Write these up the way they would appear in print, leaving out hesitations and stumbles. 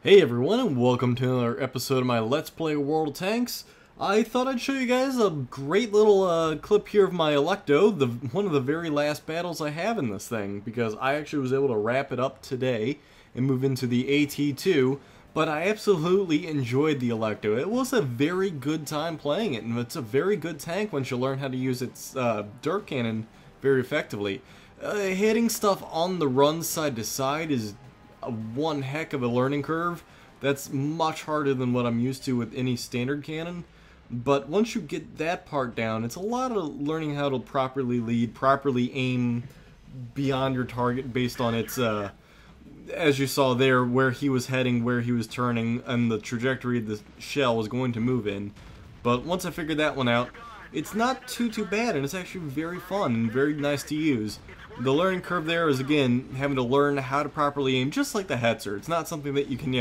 Hey everyone, and welcome to another episode of my Let's Play World of Tanks. I thought I'd show you guys a great little clip here of my Alecto, one of the very last battles I have in this thing, because I actually was able to wrap it up today and move into the AT2, but I absolutely enjoyed the Alecto. It was a very good time playing it, and it's a very good tank once you learn how to use its derp cannon very effectively. Hitting stuff on the run side to side is one heck of a learning curve. That's much harder than what I'm used to with any standard cannon. But once you get that part down, it's a lot of learning how to properly lead, properly aim beyond your target based on its, as you saw there, where he was heading, where he was turning, and the trajectory the shell was going to move in. But once I figured that one out, it's not too bad, and it's actually very fun and very nice to use. The learning curve there is, again, having to learn how to properly aim, just like the Hetzer. It's not something that you can,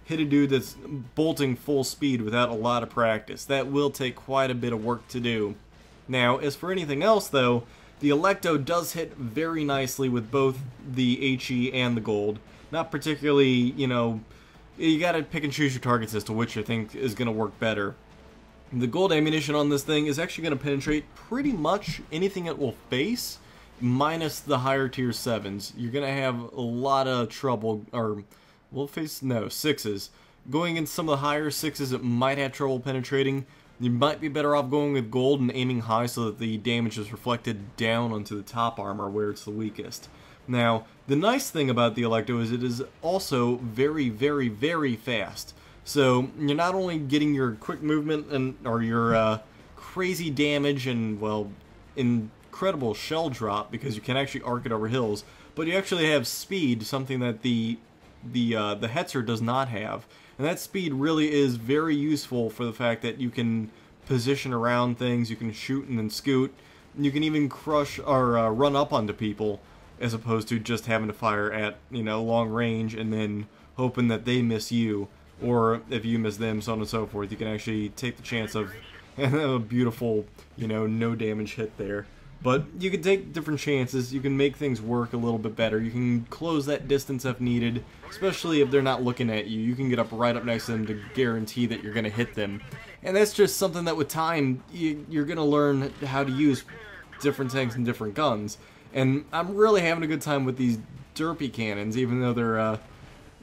hit a dude that's bolting full speed without a lot of practice. That will take quite a bit of work to do. Now, as for anything else, though, the Alecto does hit very nicely with both the HE and the gold. Not particularly, you gotta pick and choose your targets as to which you think is gonna work better. The gold ammunition on this thing is actually going to penetrate pretty much anything it will face, minus the higher tier 7s. You're going to have a lot of trouble, or we'll face, no, 6s. Going in some of the higher 6s, it might have trouble penetrating. You might be better off going with gold and aiming high so that the damage is reflected down onto the top armor where it's the weakest. Now, the nice thing about the Alecto is it is also very fast. So you're not only getting your quick movement or your crazy damage and, well, incredible shell drop because you can actually arc it over hills, but you actually have speed, something that the Hetzer does not have. And that speed really is very useful for the fact that you can position around things, you can shoot and then scoot, you can even crush or run up onto people as opposed to just having to fire at, long range and then hoping that they miss you. Or if you miss them, so on and so forth, you can actually take the chance of a beautiful, no damage hit there. But you can take different chances, you can make things work a little bit better, you can close that distance if needed, especially if they're not looking at you. You can get right up next to them to guarantee that you're going to hit them. And that's just something that with time, you're going to learn how to use different tanks and different guns. And I'm really having a good time with these derpy cannons, even though they're,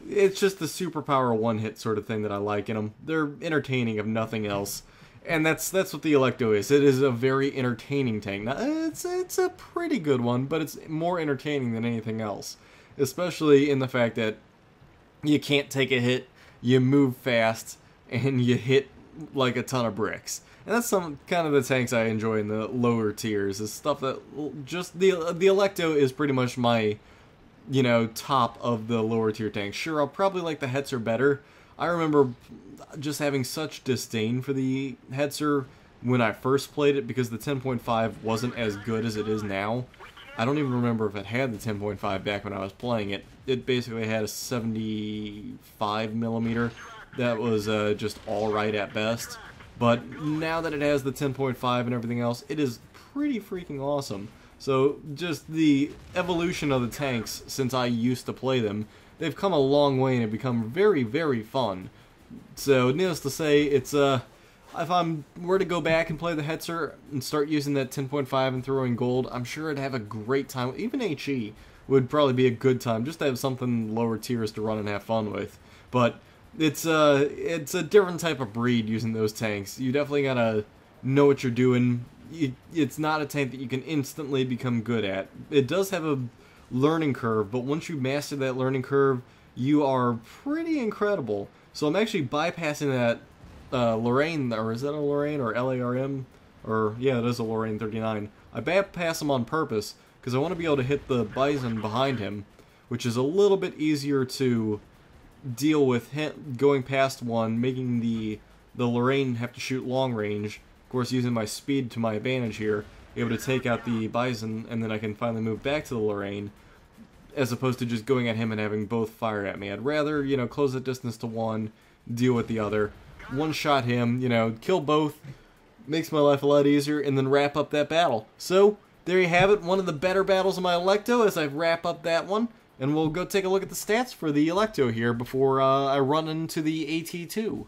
it's just the superpower one-hit sort of thing that I like in them. They're entertaining if nothing else. And that's what the Alecto is. It is a very entertaining tank. Now, it's a pretty good one, but it's more entertaining than anything else. Especially in the fact that you can't take a hit, you move fast, and you hit like a ton of bricks. And that's some kind of the tanks I enjoy in the lower tiers. Is stuff that just the Alecto is pretty much my top of the lower tier tanks. Sure, I'll probably like the Hetzer better. I remember just having such disdain for the Hetzer when I first played it because the 10.5 wasn't as good as it is now. I don't even remember if it had the 10.5 back when I was playing it. It basically had a 75mm that was just alright at best. But now that it has the 10.5 and everything else, it is pretty freaking awesome. So, just the evolution of the tanks since I used to play them, they've come a long way and have become very fun. So, needless to say, it's, if I were to go back and play the Hetzer and start using that 10.5 and throwing gold, I'm sure I'd have a great time. Even HE would probably be a good time, just to have something lower tiers to run and have fun with. But, it's a different type of breed using those tanks. You definitely gotta know what you're doing. It's not a tank that you can instantly become good at. It does have a learning curve, but once you master that learning curve, you are pretty incredible. So I'm actually bypassing that Lorraine, or is that a Lorraine, or LARM? Or, yeah, it is a Lorraine 39. I bypass him on purpose, because I want to be able to hit the Bison behind him, which is a little bit easier to deal with him going past one, making the Lorraine have to shoot long range. Of course, using my speed to my advantage here, able to take out the Bison, and then I can finally move back to the Lorraine, as opposed to just going at him and having both fire at me. I'd rather, close the distance to one, deal with the other, one-shot him, kill both, makes my life a lot easier, and then wrap up that battle. So, there you have it, one of the better battles of my Alecto as I wrap up that one. and we'll go take a look at the stats for the Alecto here before I run into the AT2.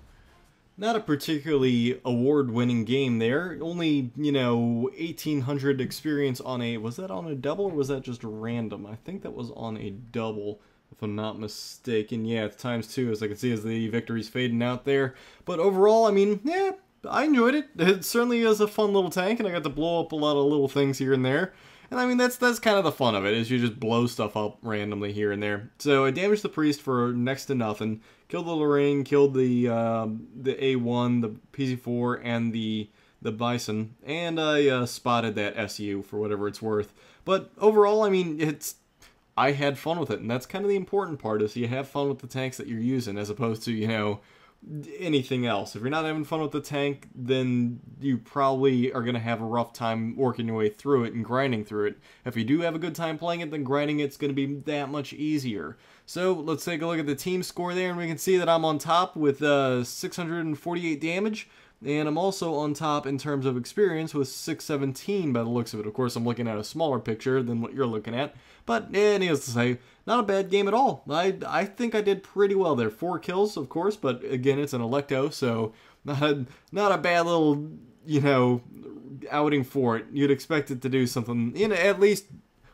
Not a particularly award-winning game there. Only, 1,800 experience on a... Was that on a double or was that just random? I think that was on a double, if I'm not mistaken. Yeah, it's ×2, as I can see as the victory's fading out there. But overall, I mean, yeah, I enjoyed it. It certainly is a fun little tank, and I got to blow up a lot of little things here and there. And I mean, that's kind of the fun of it, is you just blow stuff up randomly here and there. So I damaged the Priest for next to nothing. Killed the Lorraine, killed the A1, the PC4, and the Bison. And I spotted that SU for whatever it's worth. But overall, I mean, I had fun with it. And that's kind of the important part, is you have fun with the tanks that you're using, as opposed to, anything else. If you're not having fun with the tank, then you probably are going to have a rough time working your way through it and grinding through it. If you do have a good time playing it, then grinding it's going to be that much easier. So let's take a look at the team score there, and we can see that I'm on top with 648 damage, and I'm also on top in terms of experience with 617 by the looks of it. Of course, I'm looking at a smaller picture than what you're looking at, but needless to say, not a bad game at all. I think I did pretty well there. 4 kills, of course, but again, it's an Alecto, so not a bad little, outing for it. You'd expect it to do something, at least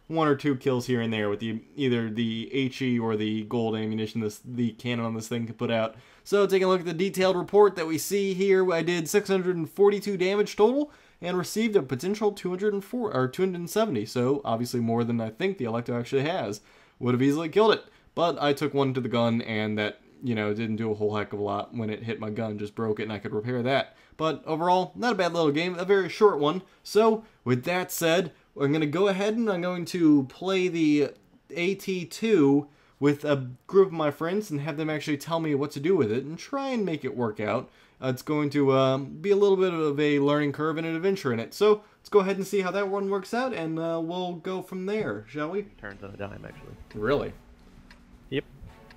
1 or 2 kills here and there with either the HE or the gold ammunition the cannon on this thing can put out. So taking a look at the detailed report that we see here, I did 642 damage total and received a potential 270. So obviously more than I think the Alecto actually has. Would have easily killed it, but I took one to the gun, and that, didn't do a whole heck of a lot. When it hit my gun, just broke it, and I could repair that. But overall, not a bad little game, a very short one. So with that said, I'm going to go ahead and I'm going to play the AT2 with a group of my friends and have them actually tell me what to do with it and try and make it work out. It's going to be a little bit of a learning curve and an adventure in it. So let's go ahead and see how that one works out, and we'll go from there, shall we? Turns on a dime, actually. Really? Yep.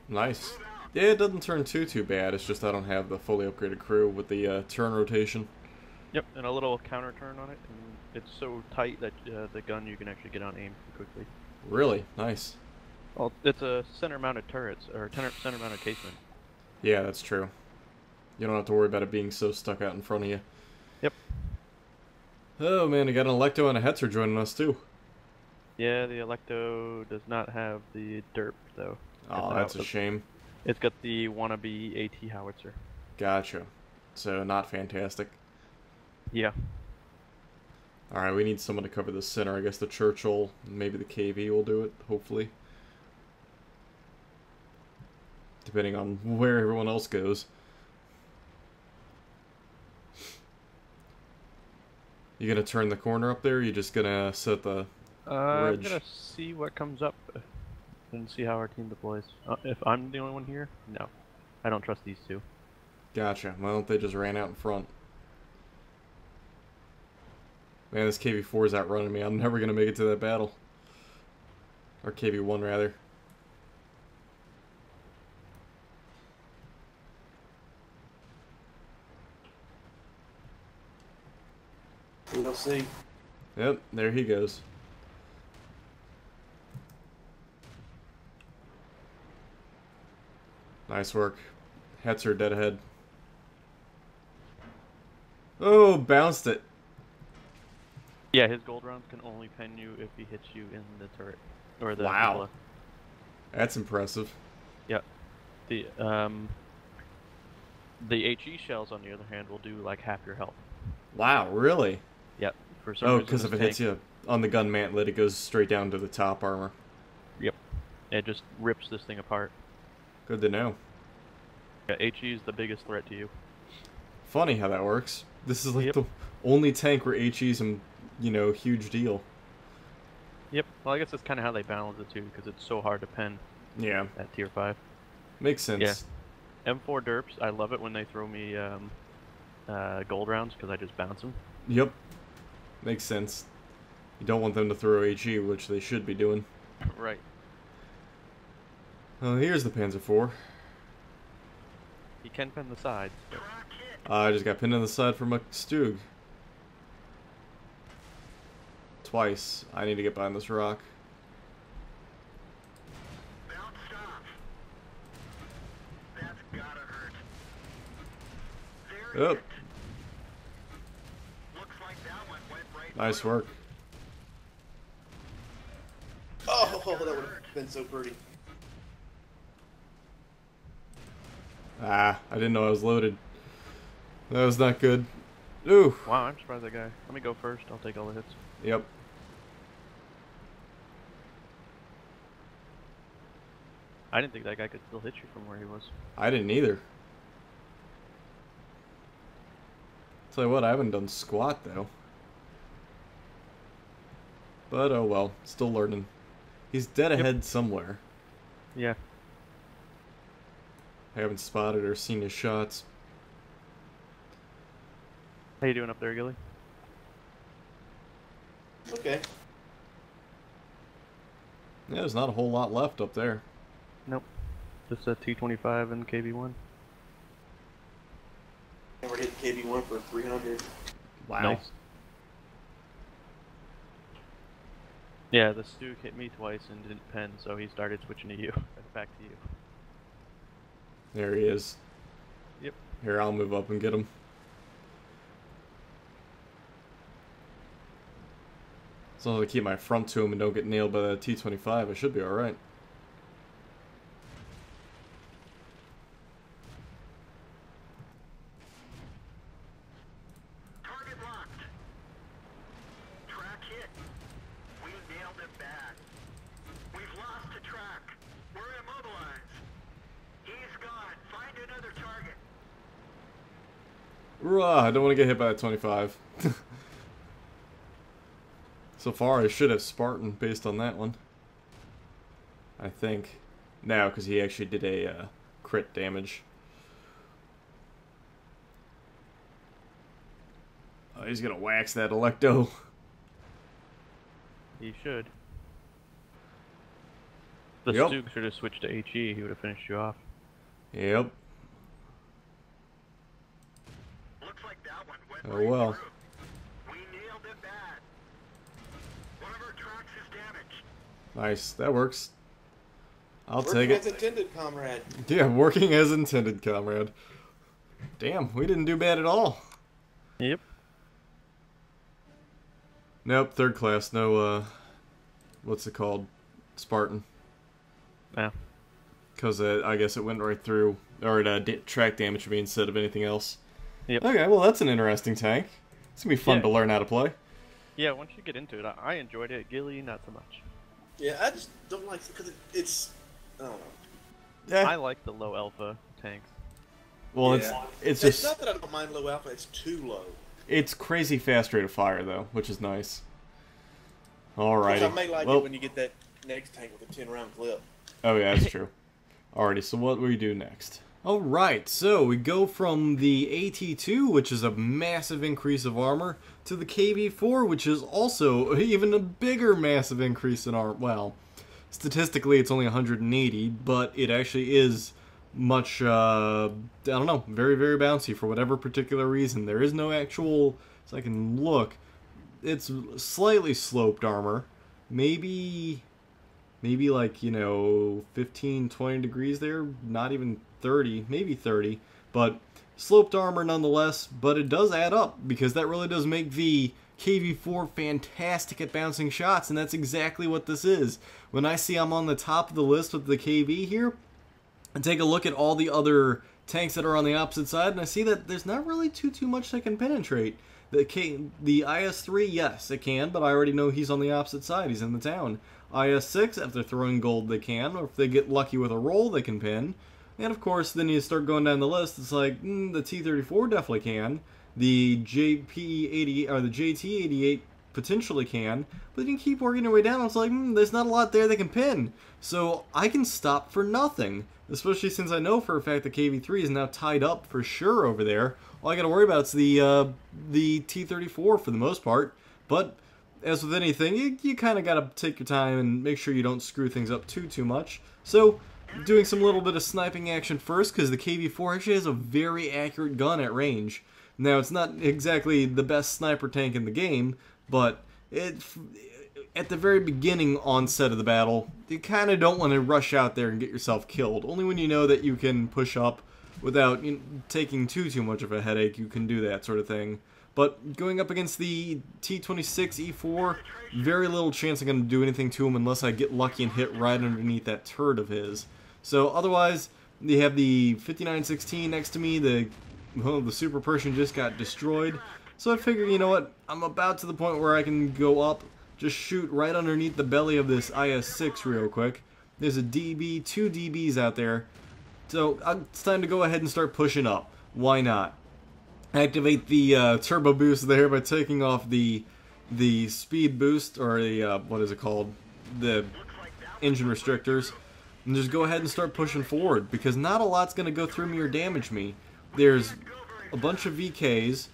Nice. Yeah, it doesn't turn too bad. It's just I don't have the fully upgraded crew with the turn rotation. Yep, and a little counter turn on it, and it's so tight that the gun you can actually get on aim quickly. Really? Nice. Well, it's a center-mounted turrets, or center-mounted casement. Yeah, that's true. You don't have to worry about it being so stuck out in front of you. Yep. Oh man, I got an Alecto and a Hetzer joining us too. Yeah, the Alecto does not have the derp, though. Oh, that's a shame. It's got the wannabe AT howitzer. Gotcha. So, not fantastic. Yeah. Alright, we need someone to cover the center. I guess the Churchill, maybe the KV will do it, hopefully. Depending on where everyone else goes. You gonna turn the corner up there, or you just gonna set the I'm ridge? gonna see what comes up and see how our team deploys. If I'm the only one here, no. I don't trust these two. Gotcha. Well, they just ran out in front. Man, this KV-4 is outrunning me. I'm never gonna make it to that battle. Or KV-1, rather. We'll see. Yep, there he goes. Nice work. Hetzer dead ahead. Oh, bounced it. Yeah, his gold rounds can only pen you if he hits you in the turret. Or the Wow. umbrella. That's impressive. Yeah. The HE shells, on the other hand, will do like half your health. Wow, really? Yep. For some Oh, reason, because if this it hits tank- you on the gun mantlet, it goes straight down to the top armor. Yep. It just rips this thing apart. Good to know. Yeah, HE is the biggest threat to you. Funny how that works. This is like Yep. the only tank where HE's a, huge deal. Yep. Well, I guess that's kind of how they balance it too, because it's so hard to pen Yeah, at tier 5. makes sense. Yeah. M4 derps, I love it when they throw me gold rounds, because I just bounce them. Yep. Makes sense. You don't want them to throw HE, which they should be doing. Right. Oh, here's the Panzer IV. He can pen the sides, but I just got pinned on the side from a Stug. Twice. I need to get behind this rock. Oh. Nice work. Oh, that would have been so pretty. Ah, I didn't know I was loaded. That was not good. Ooh. Wow, I'm surprised that guy. Let me go first. I'll take all the hits. Yep. I didn't think that guy could still hit you from where he was. I didn't either. Tell you what, I haven't done squat though. But oh well, still learning. He's dead ahead somewhere. Yeah. I haven't spotted or seen his shots. How you doing up there, Gilly? Okay. Yeah, there's not a whole lot left up there. Nope. Just a T25 and KV1. Never hit KB1 for 300. Wow. Nice. Yeah, the Stu hit me twice and didn't pen, so he started switching to you. Back to you. There he is. Yep. Here, I'll move up and get him. As long as I keep my front to him and don't get nailed by the T25, I should be alright. Target locked. Track hit. We nailed it bad. We've lost the track. We're immobilized. He's gone. Find another target. Rah, I don't want to get hit by that 25. So far, I should have Spartan based on that one. I think. No, because he actually did a crit damage. Oh, he's going to wax that Alecto. He should. The Yep. Stu should have switched to HE, he would have finished you off. Yep. Looks like that one went Oh, right well. through. We nailed it bad. One of our tracks is damaged. Nice. That works. I'll Working take as it. intended, comrade. Yeah, working as intended, comrade. Damn, we didn't do bad at all. Yep. Nope, third class. No, what's it called? Spartan. Yeah. Because I guess it went right through, or it track damage me instead of anything else. Yep. Okay, well that's an interesting tank. It's going to be fun Yeah. to learn how to play. Yeah, once you get into it, I enjoyed it. Gilly, not so much. Yeah, I just don't like it because it's. I don't know. Yeah. I like the low alpha tanks. Well, Yeah. it's It's just, not that I don't mind low alpha, it's too low. it's crazy fast rate of fire, though, which is nice. Which Alrighty. I may like Well, it when you get that next tank with a 10-round clip. oh yeah, that's true. Alrighty, so what will we do next? Alright, so we go from the AT2, which is a massive increase of armor, to the KV4, which is also even a bigger massive increase in armor. Well, statistically it's only 180, but it actually is much, I don't know, very, very bouncy for whatever particular reason. There is no actual, so I can look, it's slightly sloped armor, maybe like, you know, 15, 20 degrees there, not even 30, maybe 30, but sloped armor nonetheless, but it does add up, because that really does make the KV4 fantastic at bouncing shots, and that's exactly what this is. When I see I'm on the top of the list with the KV here, and take a look at all the other tanks that are on the opposite side, and I see that there's not really too much that can penetrate. The IS-3, yes, it can, but I already know he's on the opposite side. He's in the town. IS-6, if they're throwing gold, they can, or if they get lucky with a roll, they can pin. And of course, then you start going down the list, it's like, the T-34 definitely can. The JP-80, or the JT-88 potentially can, but you can keep working your way down, it's like, there's not a lot there they can pin. So I can stop for nothing, especially since I know for a fact the KV-3 is now tied up for sure over there. All I gotta worry about is the T-34 for the most part, but as with anything, you kind of gotta take your time and make sure you don't screw things up too much. So, doing some little bit of sniping action first, because the KV-4 actually has a very accurate gun at range. Now, it's not exactly the best sniper tank in the game, but at the very beginning onset of the battle, you kind of don't want to rush out there and get yourself killed. Only when you know that you can push up without taking too much of a headache, you can do that sort of thing. But going up against the T-26 E4, very little chance I'm going to do anything to him unless I get lucky and hit right underneath that turret of his. So otherwise, you have the 5916 next to me. The Super Pershing just got destroyed. So I figure, you know what, I'm about to the point where I can go up, just shoot right underneath the belly of this IS-6 real quick. There's a DB, 2 DBs out there. So it's time to go ahead and start pushing up. Why not? Activate the turbo boost there by taking off the speed boost, or the, what is it called? The engine restrictors. And just go ahead and start pushing forward, because not a lot's going to go through me or damage me. There's a bunch of VKs,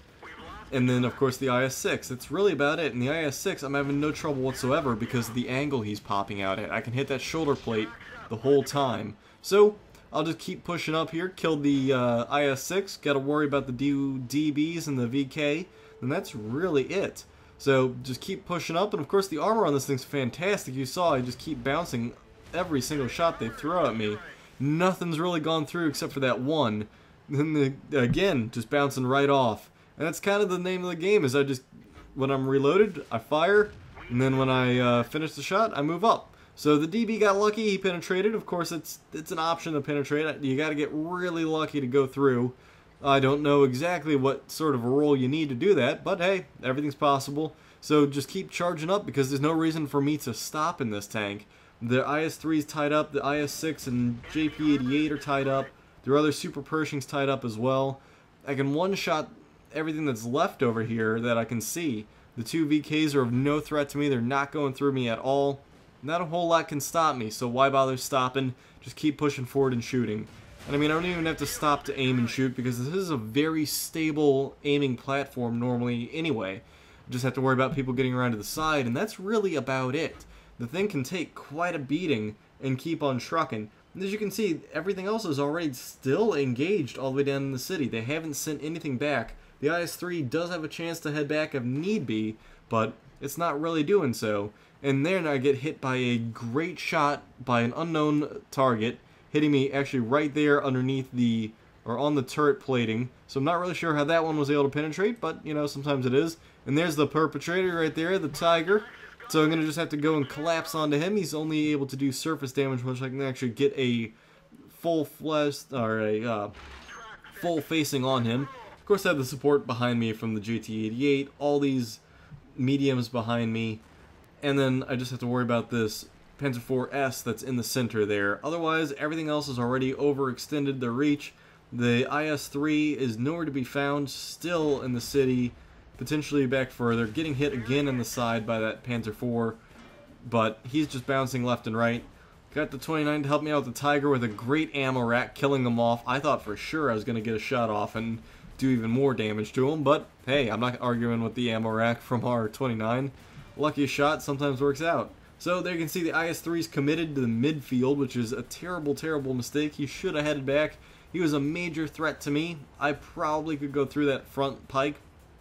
and then of course the IS-6. That's really about it. And the IS-6, I'm having no trouble whatsoever because of the angle he's popping out at. I can hit that shoulder plate the whole time. So I'll just keep pushing up here. Killed the IS-6. Got to worry about the DBs and the VK. And that's really it. So just keep pushing up. And of course the armor on this thing's fantastic. You saw I just keep bouncing every single shot they throw at me. Nothing's really gone through except for that one. Then again, just bouncing right off. And that's kind of the name of the game, is I just, when I'm reloaded, I fire, and then when I finish the shot, I move up. So the DB got lucky, he penetrated. Of course, it's an option to penetrate. You got to get really lucky to go through. I don't know exactly what sort of a roll you need to do that, but hey, everything's possible. So just keep charging up, because there's no reason for me to stop in this tank. The IS-3 is tied up, the IS-6 and JP-88 are tied up. There are other Super Pershings tied up as well. I can one-shot everything that's left over here that I can see. The 2 VKs are of no threat to me. They're not going through me at all. Not a whole lot can stop me, so why bother stopping? Just keep pushing forward and shooting. And I mean, I don't even have to stop to aim and shoot, because this is a very stable aiming platform normally anyway. Just have to worry about people getting around to the side, and that's really about it. The thing can take quite a beating and keep on trucking. And as you can see, everything else is already still engaged all the way down in the city. They haven't sent anything back. The IS-3 does have a chance to head back if need be, but it's not really doing so. And then I get hit by a great shot by an unknown target, hitting me actually right there underneath the, or on the turret plating. So I'm not really sure how that one was able to penetrate, but you know, sometimes it is. And there's the perpetrator right there, the Tiger. So I'm going to just have to go and collapse onto him. He's only able to do surface damage, which I can actually get a full flesh, or a full facing on him. Of course, I have the support behind me from the JT-88, all these mediums behind me, and then I just have to worry about this Panzer IV-S that's in the center there. Otherwise, everything else is already overextended their reach. The IS-3 is nowhere to be found, still in the city, potentially back further, getting hit again in the side by that Panzer IV, but he's just bouncing left and right. Got the 29 to help me out with the Tiger with a great ammo rack, killing them off. I thought for sure I was going to get a shot off and do even more damage to him, but hey, I'm not arguing with the ammo rack from our 29. Lucky shot sometimes works out. So there you can see the IS-3's committed to the midfield, which is a terrible, terrible mistake. He should have headed back. He was a major threat to me. I probably could go through that front pike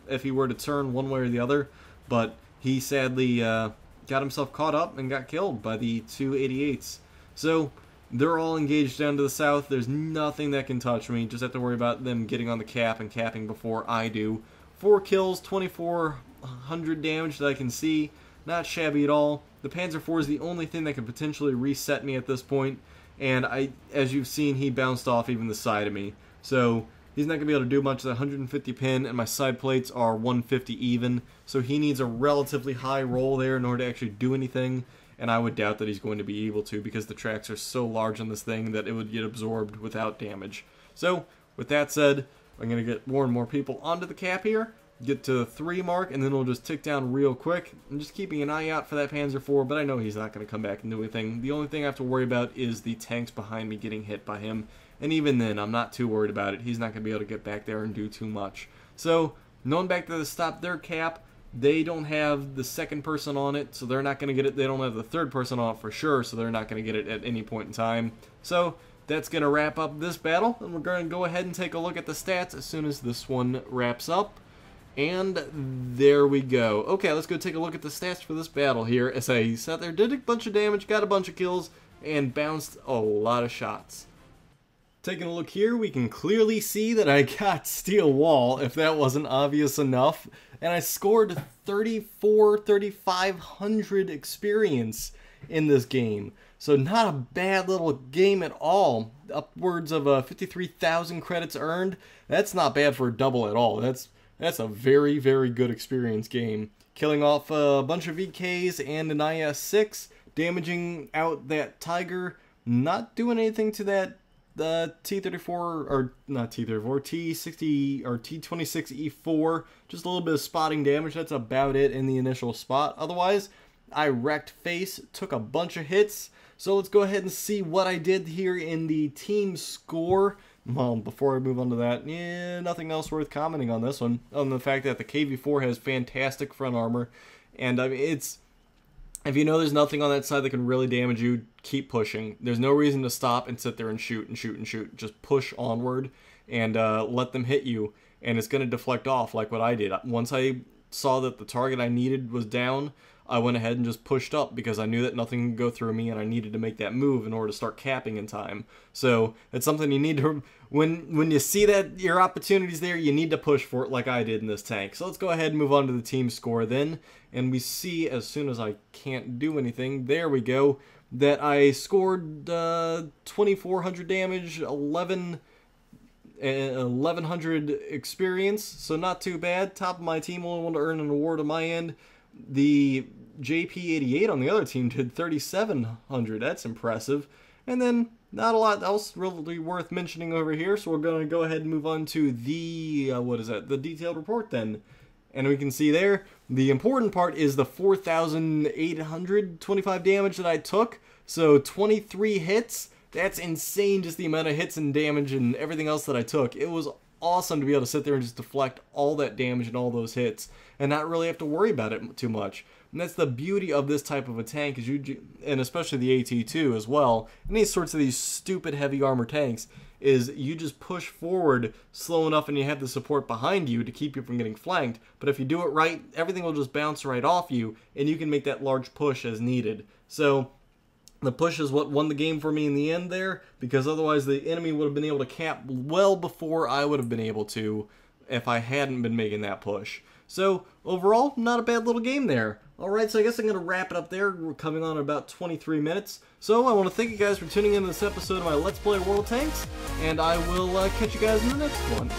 if he were to turn one way or the other, but he sadly got himself caught up and got killed by the 288s. So they're all engaged down to the south. There's nothing that can touch me. Just have to worry about them getting on the cap and capping before I do. 4 kills, 2,400 damage that I can see. Not shabby at all. The Panzer IV is the only thing that could potentially reset me at this point. And as you've seen, he bounced off even the side of me. So he's not going to be able to do much. The 150 pin and my side plates are 150 even. So he needs a relatively high roll there in order to actually do anything. And I would doubt that he's going to be able to, because the tracks are so large on this thing that it would get absorbed without damage. So, with that said, I'm going to get more and more people onto the cap here, get to the 3 mark, and then we'll just tick down real quick. I'm just keeping an eye out for that Panzer IV, but I know he's not going to come back and do anything. The only thing I have to worry about is the tanks behind me getting hit by him, and even then, I'm not too worried about it. He's not going to be able to get back there and do too much. So, going back to stop their cap, they don't have the second person on it, so they're not going to get it. They don't have the third person on it for sure, so they're not going to get it at any point in time. So that's going to wrap up this battle, and we're going to go ahead and take a look at the stats as soon as this one wraps up. And there we go. Okay, let's go take a look at the stats for this battle here. As I sat there, did a bunch of damage, got a bunch of kills, and bounced a lot of shots. Taking a look here, we can clearly see that I got steel wall, if that wasn't obvious enough, and I scored 3,500 experience in this game. So not a bad little game at all. Upwards of 53,000 credits earned. That's not bad for a double at all. That's a very, very good experience game. Killing off a bunch of VKs and an IS-6, damaging out that Tiger, not doing anything to that T-34, or not T-34, T-60 or T-26E4, just a little bit of spotting damage. That's about it in the initial spot. Otherwise, I wrecked face, took a bunch of hits. So let's go ahead and see what I did here in the team score. Well, before I move on to that, nothing else worth commenting on this one, other than the fact that the KV-4 has fantastic front armor, and I mean, it's, if you know there's nothing on that side that can really damage you, keep pushing. There's no reason to stop and sit there and shoot and shoot and shoot. Just push onward and let them hit you, and it's going to deflect off like what I did. Once I saw that the target I needed was down, I went ahead and just pushed up because I knew that nothing could go through me and I needed to make that move in order to start capping in time. So it's something you need to, when you see that your opportunity's there, you need to push for it like I did in this tank. So let's go ahead and move on to the team score then. And we see, as soon as I can't do anything, there we go, that I scored 2,400 damage, 1,100 experience, so not too bad. Top of my team, only one to earn an award on my end. The JP88 on the other team did 3,700. That's impressive. And then not a lot else really worth mentioning over here, so we're going to go ahead and move on to the, the detailed report then. And we can see there, the important part is the 4,825 damage that I took. So 23 hits. That's insane, just the amount of hits and damage and everything else that I took. It was awesome to be able to sit there and just deflect all that damage and all those hits and not really have to worry about it too much. And that's the beauty of this type of a tank, is and especially the AT2 as well, and these sorts of these stupid heavy armor tanks, is you just push forward slow enough and you have the support behind you to keep you from getting flanked. But if you do it right, everything will just bounce right off you and you can make that large push as needed. So the push is what won the game for me in the end there, because otherwise the enemy would have been able to cap well before I would have been able to if I hadn't been making that push. So overall, not a bad little game there. Alright, so I guess I'm going to wrap it up there. We're coming on about 23 minutes. So I want to thank you guys for tuning in to this episode of my Let's Play World of Tanks, and I will catch you guys in the next one.